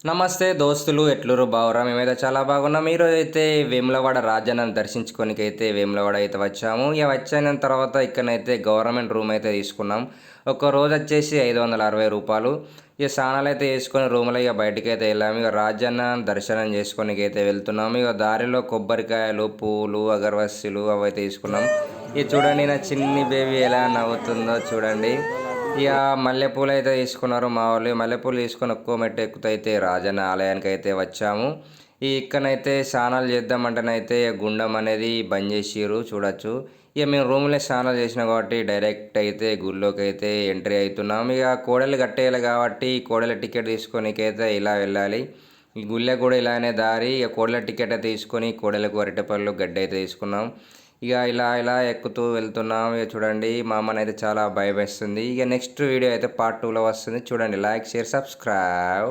నమస్తే దోస్తులు, ఎట్లురు బావురా? మేమైతే చాలా బాగున్నాం. ఈరోజు అయితే వేములవాడ రాజన్నను దర్శించుకోనికి అయితే వేములవాడ అయితే వచ్చాము. ఇక వచ్చిన తర్వాత ఇక్కడనైతే గవర్నమెంట్ రూమ్ అయితే తీసుకున్నాం. ఒక రోజు వచ్చేసి 560 రూపాయలు. ఇక స్నానాలు అయితే వేసుకొని రూమ్లో ఇక బయటికి అయితే వెళ్ళాము. ఇక రాజన్న దర్శనం చేసుకోనికి అయితే వెళ్తున్నాము. ఇక దారిలో కొబ్బరికాయలు, పూలు, అగరవస్సులు అవి అయితే తీసుకున్నాం. ఇక చూడండి నా చిన్ని బేబీ ఎలా నవ్వుతుందో చూడండి. ఇక మల్లెపూలు అయితే తీసుకున్నారు మా వాళ్ళు. మల్లెపూలు తీసుకొని ఒక్కో మెట్టు ఎక్కుతైతే రాజన్న ఆలయానికి అయితే వచ్చాము. ఇక్కడనైతే స్నానాలు చేద్దామంటేనైతే గుండం అనేది బంద్ చేసిర్రు చూడొచ్చు. ఇక మేము రూమ్లో స్నానాలు చేసినాం కాబట్టి డైరెక్ట్ అయితే గుళ్ళోకి అయితే ఎంట్రీ అవుతున్నాం. ఇక కోడలు కట్టేయాలి కాబట్టి కోడల టికెట్ తీసుకొనికైతే ఇలా వెళ్ళాలి. ఈ గుళ్ళకి కూడా ఇలానే దారి. ఇక కోడల టికెట్ అయితే తీసుకొని కోడలకు అరటిపళ్ళు గడ్డి అయితే తీసుకున్నాం. ఇక ఇలా ఇలా ఎక్కుతూ వెళ్తున్నాం. ఇక చూడండి మా అమ్మని అయితే చాలా భయమేస్తుంది. ఇక నెక్స్ట్ వీడియో అయితే పార్ట్ 2లో వస్తుంది. చూడండి, లైక్, షేర్, సబ్స్క్రైబ్.